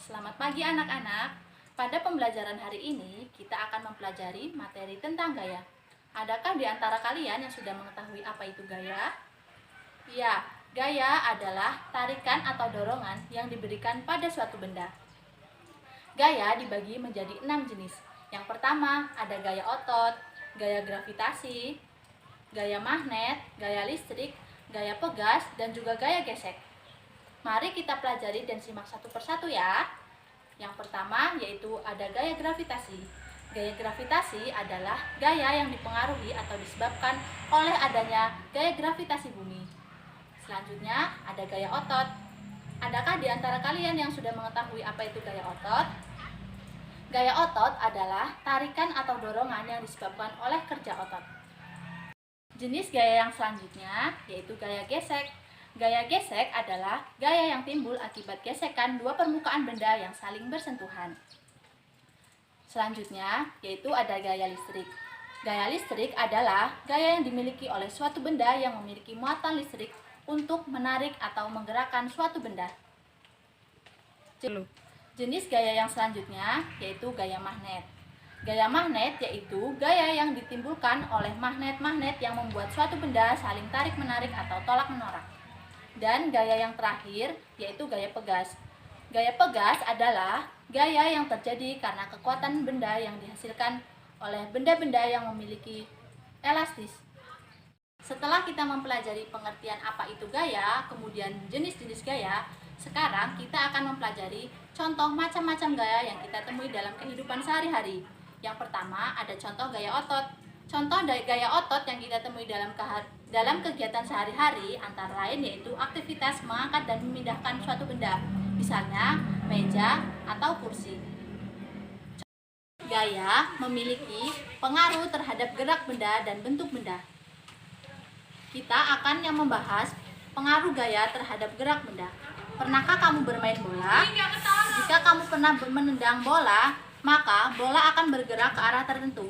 Selamat pagi anak-anak. Pada pembelajaran hari ini, kita akan mempelajari materi tentang gaya. Adakah di antara kalian yang sudah mengetahui apa itu gaya? Ya, gaya adalah tarikan atau dorongan yang diberikan pada suatu benda. Gaya dibagi menjadi 6 jenis. Yang pertama, ada gaya otot, gaya gravitasi, gaya magnet, gaya listrik, gaya pegas, dan juga gaya gesek. Mari kita pelajari dan simak satu persatu ya. Yang pertama yaitu ada gaya gravitasi. Gaya gravitasi adalah gaya yang dipengaruhi atau disebabkan oleh adanya gaya gravitasi bumi. Selanjutnya ada gaya otot. Adakah di antara kalian yang sudah mengetahui apa itu gaya otot? Gaya otot adalah tarikan atau dorongan yang disebabkan oleh kerja otot. Jenis gaya yang selanjutnya yaitu gaya gesek. Gaya gesek adalah gaya yang timbul akibat gesekan dua permukaan benda yang saling bersentuhan. Selanjutnya yaitu ada gaya listrik. Gaya listrik adalah gaya yang dimiliki oleh suatu benda yang memiliki muatan listrik untuk menarik atau menggerakkan suatu benda. Jenis gaya yang selanjutnya yaitu gaya magnet. Gaya magnet yaitu gaya yang ditimbulkan oleh magnet-magnet yang membuat suatu benda saling tarik-menarik atau tolak-menolak. Dan gaya yang terakhir yaitu gaya pegas. Gaya pegas adalah gaya yang terjadi karena kekuatan benda yang dihasilkan oleh benda-benda yang memiliki elastis. Setelah kita mempelajari pengertian apa itu gaya, kemudian jenis-jenis gaya, sekarang kita akan mempelajari contoh macam-macam gaya yang kita temui dalam kehidupan sehari-hari. Yang pertama ada contoh gaya otot. Contoh gaya otot yang kita temui dalam kegiatan sehari-hari antara lain yaitu aktivitas mengangkat dan memindahkan suatu benda, misalnya meja atau kursi. Gaya memiliki pengaruh terhadap gerak benda dan bentuk benda. Kita akan membahas pengaruh gaya terhadap gerak benda. Pernahkah kamu bermain bola? Jika kamu pernah menendang bola, maka bola akan bergerak ke arah tertentu.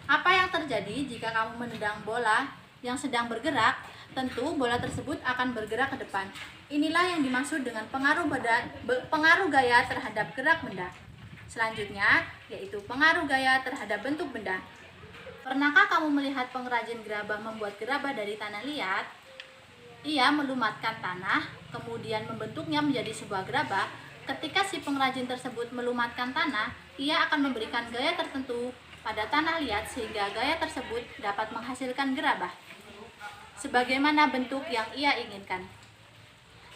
Apa yang terjadi jika kamu menendang bola yang sedang bergerak? Tentu bola tersebut akan bergerak ke depan. Inilah yang dimaksud dengan pengaruh gaya terhadap gerak benda. Selanjutnya yaitu pengaruh gaya terhadap bentuk benda. Pernahkah kamu melihat pengrajin gerabah membuat gerabah dari tanah liat? Ia melumatkan tanah, kemudian membentuknya menjadi sebuah gerabah. Ketika si pengrajin tersebut melumatkan tanah, ia akan memberikan gaya tertentu pada tanah liat sehingga gaya tersebut dapat menghasilkan gerabah sebagaimana bentuk yang ia inginkan.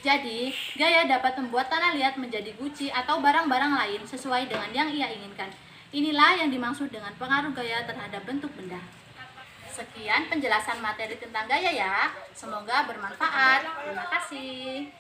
Jadi, gaya dapat membuat tanah liat menjadi guci atau barang-barang lain sesuai dengan yang ia inginkan. Inilah yang dimaksud dengan pengaruh gaya terhadap bentuk benda. Sekian penjelasan materi tentang gaya ya. Semoga bermanfaat. Terima kasih.